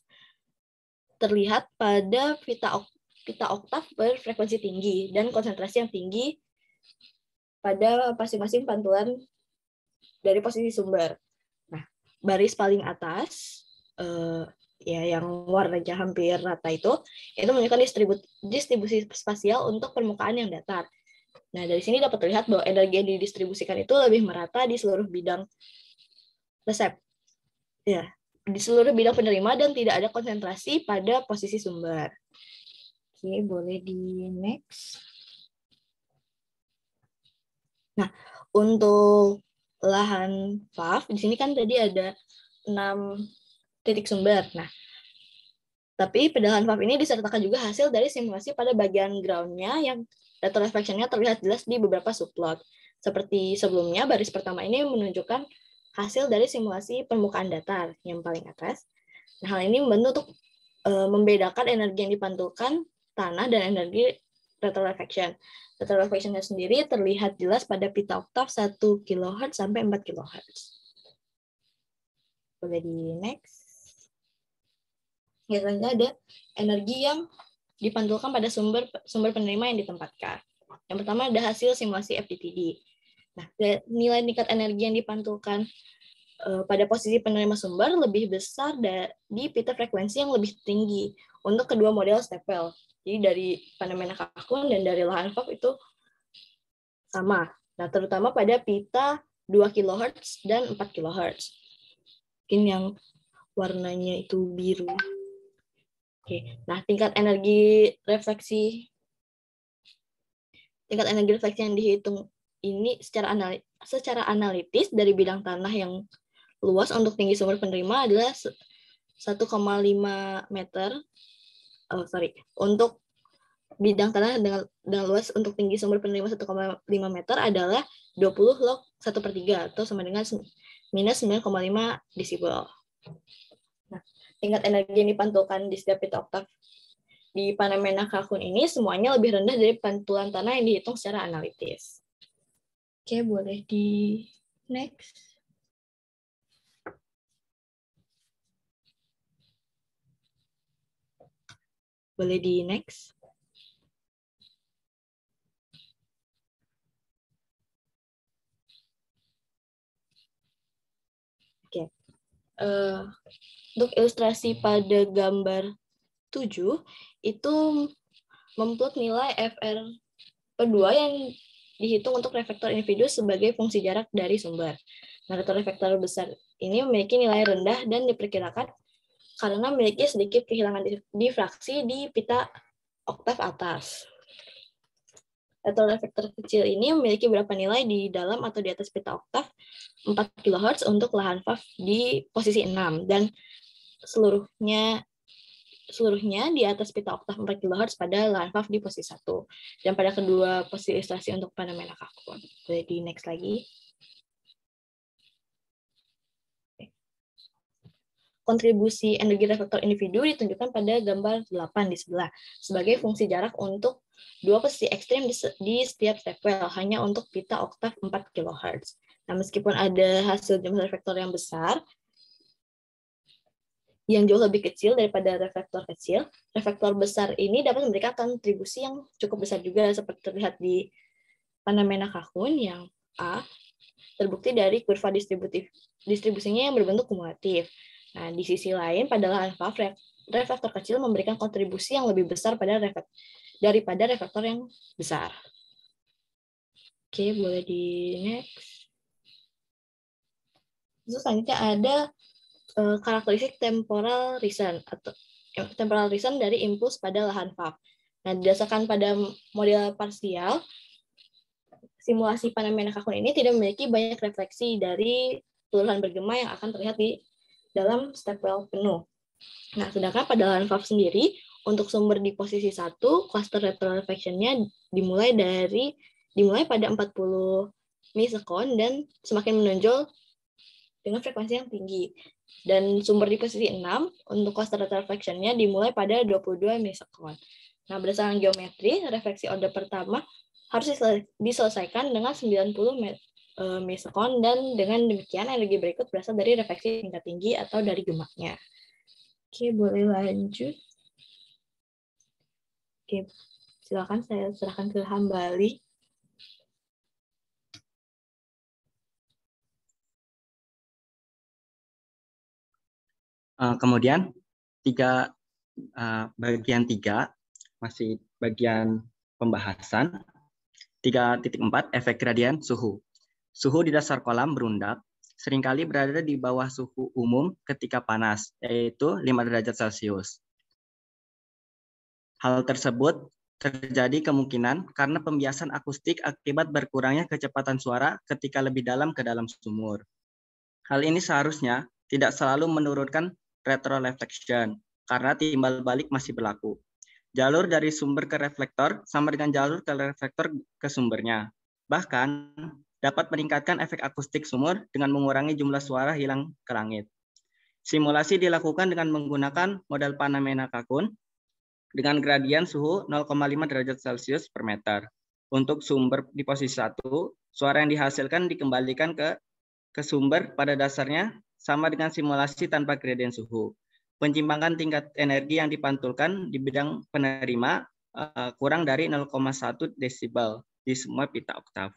terlihat pada pita oktav berfrekuensi tinggi dan konsentrasi yang tinggi pada masing-masing pantulan dari posisi sumber. Nah, baris paling atas ya yang warnanya hampir rata itu menunjukkan distribusi spasial untuk permukaan yang datar. Nah, dari sini dapat terlihat bahwa energi yang didistribusikan itu lebih merata di seluruh bidang ya, di seluruh bidang penerima dan tidak ada konsentrasi pada posisi sumber. Oke, boleh di next. Nah, untuk lahan VAF di sini kan tadi ada 6 titik sumber. Nah, tapi pada lahan VAF ini disertakan juga hasil dari simulasi pada bagian ground-nya yang retroreflection-nya terlihat jelas di beberapa subplot. Seperti sebelumnya, baris pertama ini menunjukkan hasil dari simulasi permukaan datar yang paling atas. Nah, hal ini membantu untuk membedakan energi yang dipantulkan tanah dan energi retroreflection. Retroreflection-nya sendiri terlihat jelas pada pita oktav 1 kHz sampai 4 kHz. Boleh di next. Ya, selanjutnya ada energi yang dipantulkan pada sumber penerima yang ditempatkan. Yang pertama ada hasil simulasi FDTD. Nah, nilai tingkat energi yang dipantulkan pada posisi penerima sumber lebih besar di pita frekuensi yang lebih tinggi untuk kedua model stepwell. Jadi dari Panamena Kakun dan dari lahan VAF itu sama. Nah, terutama pada pita 2 kHz dan 4 kHz. Mungkin yang warnanya itu biru. Oke, nah tingkat energi refleksi yang dihitung ini secara analitis dari bidang tanah yang luas untuk tinggi sumber penerima adalah 1,5 meter. Untuk bidang tanah dengan luas untuk tinggi sumber penerima 1,5 meter adalah 20 log 1/3 atau sama dengan minus 9,5 desibel. Nah, tingkat energi yang dipantulkan di setiap pita oktav di Panamena Kakun ini semuanya lebih rendah dari pantulan tanah yang dihitung secara analitis. Oke, boleh di next. Boleh di next. Oke. Untuk ilustrasi pada gambar 7 itu memplot nilai FR2 yang dihitung untuk reflektor individu sebagai fungsi jarak dari sumber. Nah, reflektor besar ini memiliki nilai rendah dan diperkirakan karena memiliki sedikit kehilangan difraksi di pita oktav atas. Retroreflektor kecil ini memiliki beberapa nilai di dalam atau di atas pita oktav 4 kHz untuk lahan VAV di posisi 6 dan seluruhnya di atas pita oktav 4 kHz pada lahan VAV di posisi 1. Dan pada kedua posisi ilustrasi untuk fenomena kakun. Boleh di next lagi. Kontribusi energi reflektor individu ditunjukkan pada gambar 8 di sebelah sebagai fungsi jarak untuk dua posisi ekstrim di setiap stepwell hanya untuk pita oktav 4 kHz. Nah, meskipun ada hasil jumlah reflektor yang besar, yang jauh lebih kecil daripada reflektor kecil, reflektor besar ini dapat memberikan kontribusi yang cukup besar juga seperti terlihat di fenomena kakun yang A, terbukti dari kurva distribusinya yang berbentuk kumulatif. Nah, di sisi lain, pada lahan VAV, reflektor kecil memberikan kontribusi yang lebih besar daripada reflektor yang besar. Oke, boleh di next. Terus selanjutnya ada karakteristik temporal reason atau temporal reason dari impuls pada lahan VAV. Nah, didasarkan pada model parsial, simulasi fenomena kakun ini tidak memiliki banyak refleksi dari peluruhan bergema yang akan terlihat di dalam stepwell penuh. Nah, sedangkan pada lahan VAV sendiri, untuk sumber di posisi 1, cluster retroreflection-nya dimulai pada 40 milisekund dan semakin menonjol dengan frekuensi yang tinggi. Dan sumber di posisi 6, untuk cluster retroreflection-nya dimulai pada 22 milisekund. Nah, berdasarkan geometri, refleksi order pertama harus diselesaikan dengan 90 milisekund, dan dengan demikian energi berikut berasal dari refleksi tingkat tinggi atau dari gemaknya. Oke, boleh lanjut. Oke, silakan saya serahkan ke Hambali. Kemudian bagian 3 masih bagian pembahasan. 3.4 efek gradien suhu. Suhu di dasar kolam berundak seringkali berada di bawah suhu umum ketika panas, yaitu 5 derajat Celcius. Hal tersebut terjadi kemungkinan karena pembiasan akustik akibat berkurangnya kecepatan suara ketika lebih dalam ke dalam sumur. Hal ini seharusnya tidak selalu menurunkan retroreflection karena timbal balik masih berlaku. Jalur dari sumber ke reflektor sama dengan jalur ke reflektor ke sumbernya. Bahkan dapat meningkatkan efek akustik sumur dengan mengurangi jumlah suara hilang ke langit. Simulasi dilakukan dengan menggunakan model fenomena kakun dengan gradien suhu 0,5 derajat Celcius per meter. Untuk sumber di posisi 1, suara yang dihasilkan dikembalikan ke sumber pada dasarnya sama dengan simulasi tanpa gradien suhu. Penyimpangan tingkat energi yang dipantulkan di bidang penerima kurang dari 0,1 desibel di semua pita oktav.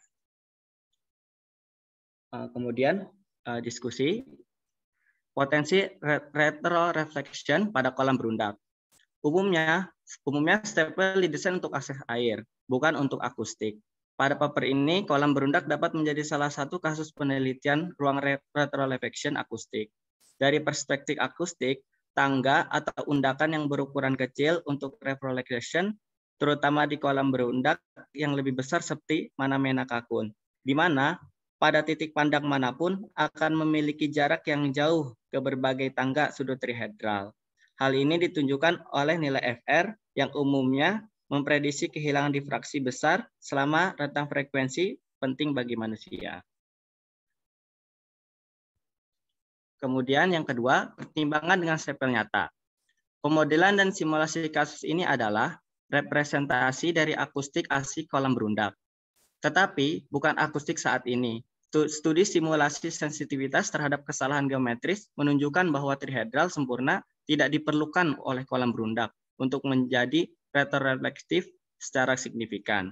Kemudian diskusi potensi retroreflection pada kolam berundak. Umumnya stepwell didesain untuk akses air, bukan untuk akustik. Pada paper ini, kolam berundak dapat menjadi salah satu kasus penelitian ruang retroreflection akustik. Dari perspektif akustik, tangga atau undakan yang berukuran kecil untuk retroreflection, terutama di kolam berundak yang lebih besar seperti fenomena kakun, di mana pada titik pandang manapun akan memiliki jarak yang jauh ke berbagai tangga sudut trihedral. Hal ini ditunjukkan oleh nilai FR yang umumnya memprediksi kehilangan difraksi besar selama rentang frekuensi penting bagi manusia. Kemudian yang kedua, pertimbangan dengan stepwell nyata. Pemodelan dan simulasi kasus ini adalah representasi dari akustik asli kolam berundak. Tetapi bukan akustik saat ini. Studi simulasi sensitivitas terhadap kesalahan geometris menunjukkan bahwa trihedral sempurna tidak diperlukan oleh kolam berundak untuk menjadi retroreflektif secara signifikan.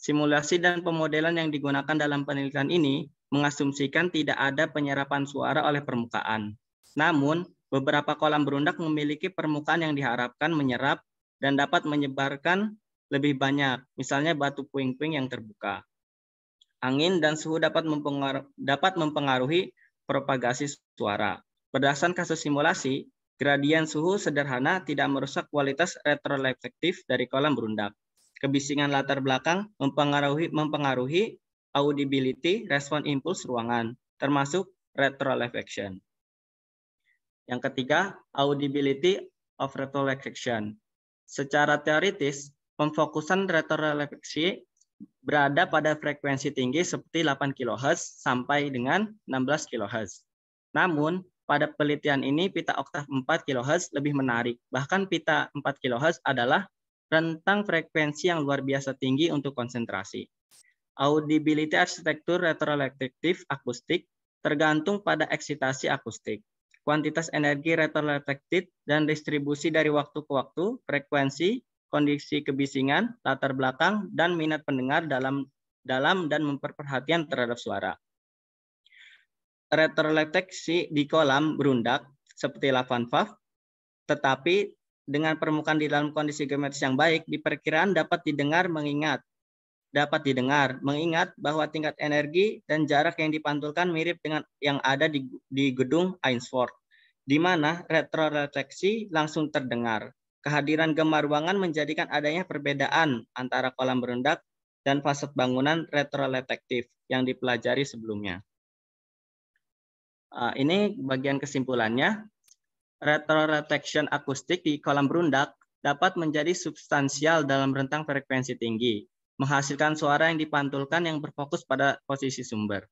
Simulasi dan pemodelan yang digunakan dalam penelitian ini mengasumsikan tidak ada penyerapan suara oleh permukaan. Namun, beberapa kolam berundak memiliki permukaan yang diharapkan menyerap dan dapat menyebarkan lebih banyak, misalnya batu puing-puing yang terbuka. Angin dan suhu dapat mempengaruhi propagasi suara. Berdasarkan kasus simulasi, gradien suhu sederhana tidak merusak kualitas retroreflektif dari kolam berundak. Kebisingan latar belakang mempengaruhi audibility respon impuls ruangan, termasuk retroreflection. Yang ketiga, audibility of retroreflection. Secara teoritis, pemfokusan retrorefleksi berada pada frekuensi tinggi seperti 8 kHz sampai dengan 16 kHz. Namun, pada penelitian ini pita oktav 4 kHz lebih menarik. Bahkan pita 4 kHz adalah rentang frekuensi yang luar biasa tinggi untuk konsentrasi. Audibility arsitektur retroreflektif akustik tergantung pada eksitasi akustik, kuantitas energi retroreflektif dan distribusi dari waktu ke waktu, frekuensi, kondisi kebisingan, latar belakang, dan minat pendengar dalam dan memperhatikan terhadap suara. Retrorefleksi di kolam berundak seperti Lavand Valve, tetapi dengan permukaan di dalam kondisi geometris yang baik, diperkirakan dapat didengar mengingat bahwa tingkat energi dan jarak yang dipantulkan mirip dengan yang ada di gedung Ainsworth, di mana retrorefleksi langsung terdengar. Kehadiran gema ruangan menjadikan adanya perbedaan antara kolam berundak dan fasad bangunan retroreflektif yang dipelajari sebelumnya. Ini bagian kesimpulannya. Retroreflection akustik di kolam berundak dapat menjadi substansial dalam rentang frekuensi tinggi, menghasilkan suara yang dipantulkan yang berfokus pada posisi sumber.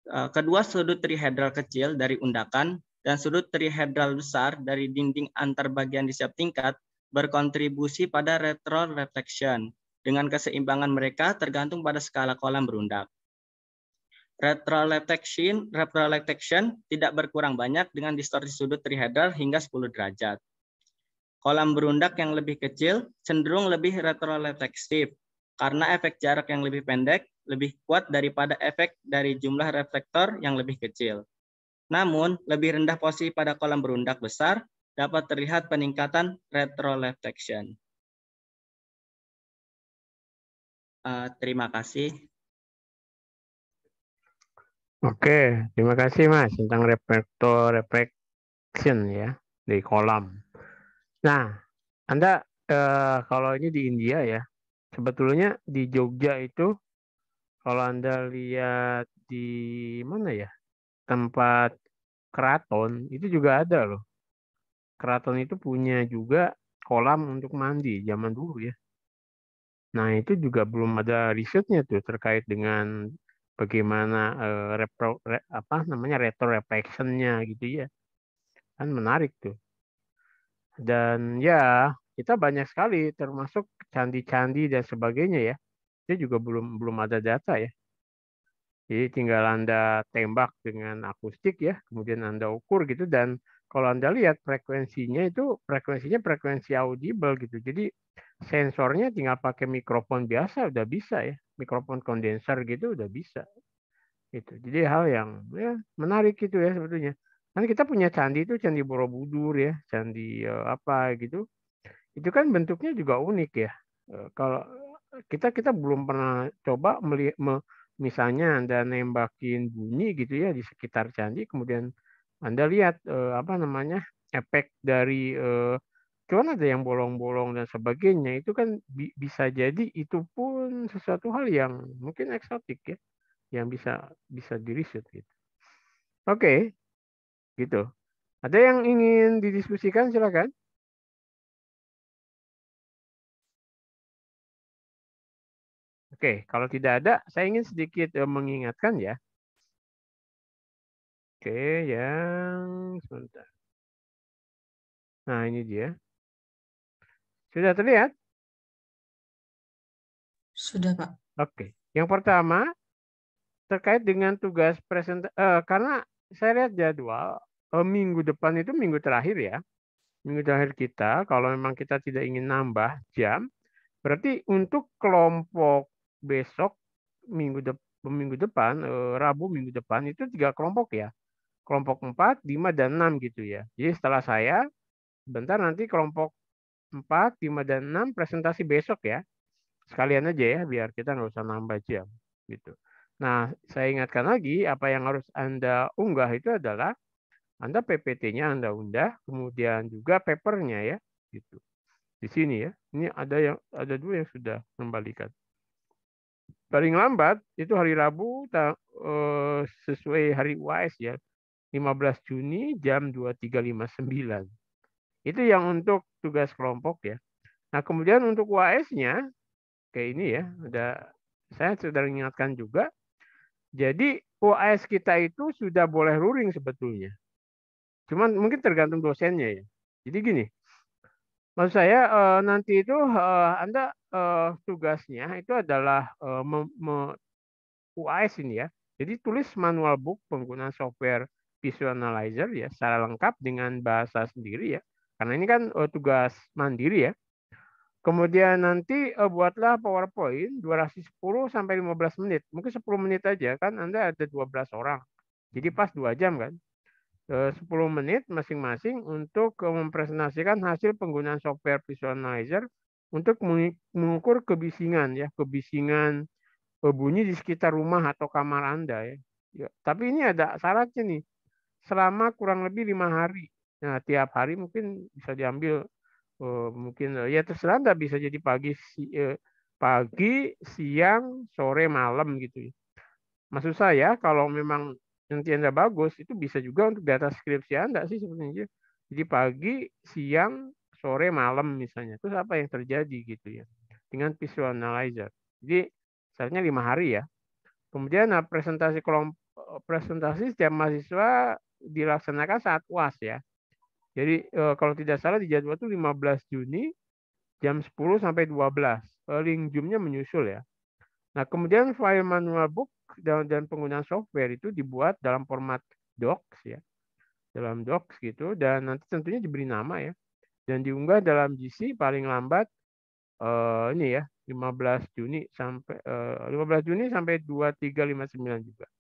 Kedua sudut trihedral kecil dari undakan dan sudut trihedral besar dari dinding antar bagian di setiap tingkat berkontribusi pada retroreflection. Dengan keseimbangan mereka tergantung pada skala kolam berundak. Retroreflection tidak berkurang banyak dengan distorsi sudut trihedral hingga 10 derajat. Kolam berundak yang lebih kecil cenderung lebih retroreflektif karena efek jarak yang lebih pendek lebih kuat daripada efek dari jumlah reflektor yang lebih kecil. Namun, lebih rendah posisi pada kolam berundak besar dapat terlihat peningkatan retroreflection. Terima kasih. Oke, terima kasih Mas tentang reflection ya di kolam. Nah, Anda kalau ini di India ya, sebetulnya di Jogja itu kalau Anda lihat di mana ya, tempat keraton itu juga ada loh. Keraton itu punya juga kolam untuk mandi zaman dulu ya. Nah, itu juga belum ada risetnya tuh terkait dengan bagaimana retroreflection-nya gitu ya. Kan menarik tuh. Dan ya, kita banyak sekali termasuk candi-candi dan sebagainya ya. Itu juga belum ada data ya. Jadi tinggal Anda tembak dengan akustik ya, kemudian Anda ukur gitu, dan kalau Anda lihat frekuensinya frekuensi audible gitu. Jadi sensornya tinggal pakai mikrofon biasa udah bisa ya, mikrofon kondenser gitu udah bisa. Itu. Jadi hal yang ya menarik gitu ya sebetulnya. Kan kita punya candi itu candi Borobudur ya, candi apa gitu. Itu kan bentuknya juga unik ya. Kalau kita belum pernah coba misalnya Anda nembakin bunyi gitu ya di sekitar candi, kemudian Anda lihat efek dari cuman ada yang bolong-bolong dan sebagainya, itu kan bisa jadi itu pun sesuatu hal yang mungkin eksotik ya, yang bisa diriset gitu. Oke, gitu. Ada yang ingin didiskusikan, silakan. Oke, kalau tidak ada, saya ingin sedikit mengingatkan ya. Oke, yang sebentar. Nah, ini dia. Sudah terlihat? Sudah, Pak. Oke. Yang pertama, terkait dengan tugas presentasi, karena saya lihat jadwal, minggu depan itu minggu terakhir ya. Minggu terakhir kita, kalau memang kita tidak ingin nambah jam, berarti untuk kelompok besok, minggu depan, Rabu minggu depan, itu 3 kelompok ya. Kelompok 4, 5, dan 6 gitu ya. Jadi setelah saya, bentar nanti kelompok 4, 5, dan 6 presentasi besok ya. Sekalian aja ya, biar kita nggak usah nambah jam. Gitu. Nah, saya ingatkan lagi, apa yang harus Anda unggah itu adalah Anda PPT-nya Anda unggah, kemudian juga papernya ya. Gitu. Di sini ya, ini ada 2 yang sudah kembalikan. Paling lambat itu hari Rabu sesuai hari UAS ya, 15 Juni jam 23.59. Itu yang untuk tugas kelompok ya. Nah, kemudian untuk UAS-nya kayak ini ya, saya sudah ingatkan juga. Jadi UAS kita itu sudah boleh luring sebetulnya. Cuman mungkin tergantung dosennya ya. Jadi gini, maksud saya nanti itu Anda tugasnya itu adalah UAS ini ya. Jadi tulis manual book penggunaan software Visual Analyzer ya secara lengkap dengan bahasa sendiri ya. Karena ini kan tugas mandiri ya. Kemudian nanti buatlah PowerPoint durasi 10 sampai 15 menit. Mungkin 10 menit aja kan Anda ada 12 orang. Jadi pas 2 jam kan. 10 menit masing-masing untuk mempresentasikan hasil penggunaan software Visual Analyzer untuk mengukur kebisingan ya, kebisingan bunyi di sekitar rumah atau kamar Anda ya. Ya, tapi ini ada syaratnya nih. Selama kurang lebih 5 hari. Nah, tiap hari mungkin bisa diambil mungkin ya terserah Anda bisa jadi pagi, siang, sore, malam gitu ya. Maksud saya kalau memang nanti Anda bagus itu bisa juga untuk data skripsi Anda sih sebenarnya. Jadi pagi, siang, sore, malam misalnya. Terus apa yang terjadi gitu ya dengan Visual Analyzer. Jadi syaratnya 5 hari ya. Kemudian presentasi setiap mahasiswa dilaksanakan saat UAS ya. Jadi kalau tidak salah di jadwal itu 15 Juni jam 10 sampai 12. Link Zoom-nya menyusul ya. Nah, kemudian file manual book dan penggunaan software itu dibuat dalam format docs ya. Dalam docs gitu dan nanti tentunya diberi nama ya. Dan diunggah dalam GC paling lambat ini ya 15 Juni sampai 23.59 juga.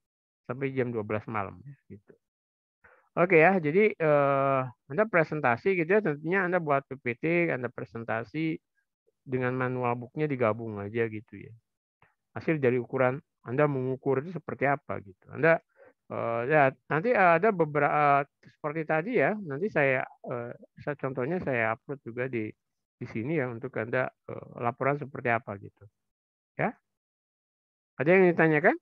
Sampai jam 12 malam ya, gitu. Oke ya, jadi Anda presentasi gitu ya, tentunya Anda buat PPT, Anda presentasi dengan manual book-nya digabung aja gitu ya. Hasil dari ukuran Anda mengukur itu seperti apa gitu. Anda ya nanti ada beberapa seperti tadi ya, nanti contohnya saya upload juga di sini ya untuk Anda laporan seperti apa gitu. Ya. Ada yang ditanyakan?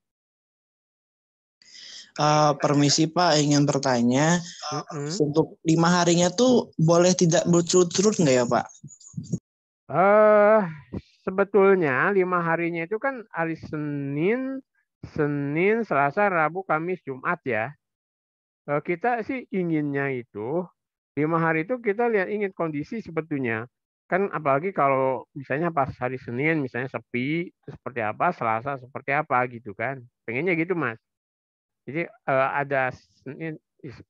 Permisi Pak, ingin bertanya, untuk 5 harinya tuh boleh tidak berturut-turut nggak ya Pak? Sebetulnya 5 harinya itu kan hari Senin, Selasa, Rabu, Kamis, Jumat ya. Kita sih inginnya itu 5 hari itu kita ingin kondisi sebetulnya. Kan apalagi kalau misalnya pas hari Senin misalnya sepi, itu seperti apa, Selasa seperti apa gitu kan. Pengennya gitu Mas. Jadi ada Senin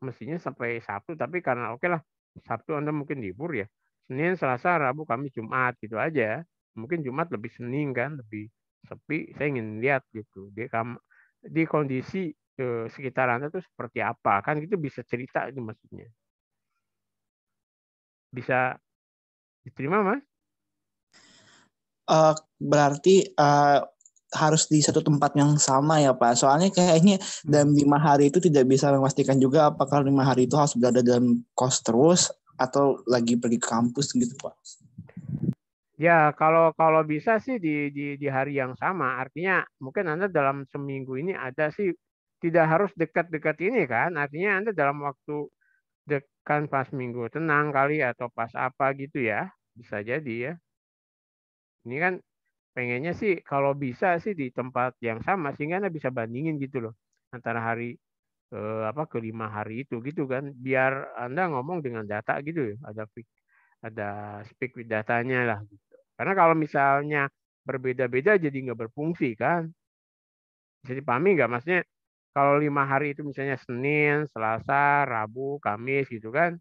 mestinya sampai Sabtu, tapi karena oke lah Sabtu Anda mungkin libur ya. Senin, Selasa, Rabu, Kamis, Jumat gitu aja. Mungkin Jumat lebih sening kan, lebih sepi. Saya ingin lihat gitu di kondisi sekitar Anda tuh seperti apa kan gitu bisa cerita itu maksudnya. Bisa diterima Mas? Berarti harus di satu tempat yang sama ya Pak. Soalnya kayaknya dalam 5 hari itu tidak bisa memastikan juga apakah 5 hari itu harus berada dalam kos terus atau lagi pergi ke kampus gitu Pak. Ya kalau bisa sih di hari yang sama. Artinya mungkin Anda dalam seminggu ini ada sih tidak harus dekat-dekat ini kan. Artinya Anda dalam waktu dekat pas minggu tenang kali atau pas apa gitu ya. Bisa jadi ya. Ini kan pengennya sih kalau bisa sih di tempat yang sama sehingga Anda bisa bandingin gitu loh antara hari ke 5 hari itu gitu kan biar Anda ngomong dengan data gitu ya ada speak with datanya lah gitu. Karena kalau misalnya berbeda-beda jadi nggak berfungsi kan. Bisa dipahami nggak maksudnya kalau 5 hari itu misalnya Senin, Selasa, Rabu, Kamis gitu kan.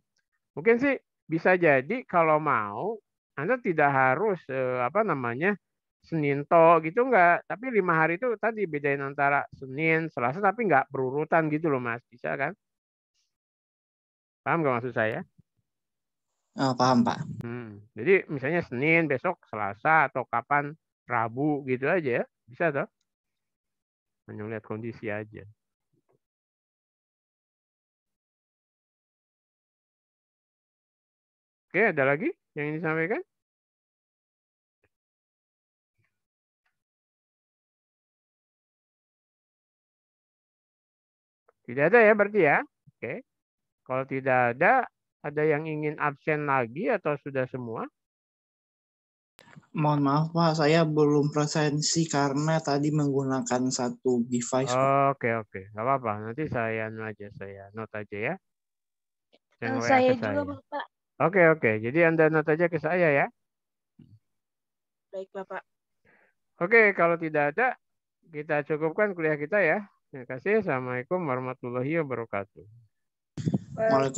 Mungkin sih bisa jadi kalau mau Anda tidak harus Senin gitu enggak, tapi 5 hari itu tadi bedain antara Senin, Selasa tapi enggak berurutan gitu loh Mas, bisa kan? Paham nggak maksud saya? Paham, Pak. Jadi misalnya Senin, besok Selasa, atau kapan Rabu gitu aja ya. Bisa toh? Hanya lihat kondisi aja. Oke, ada lagi yang ingin disampaikan? Tidak ada ya berarti ya? Oke. Kalau tidak ada yang ingin absen lagi atau sudah semua? Mohon maaf, Pak, saya belum presensi karena tadi menggunakan satu device, Pak. Oke. Nggak apa-apa. Nanti saya note aja ya. Yang WA Saya ke juga, saya. Bapak. Oke. Jadi Anda note aja ke saya ya. Baik, Bapak. Oke, kalau tidak ada, kita cukupkan kuliah kita ya. Terima kasih. Assalamualaikum warahmatullahi wabarakatuh. Waalaikumsalam.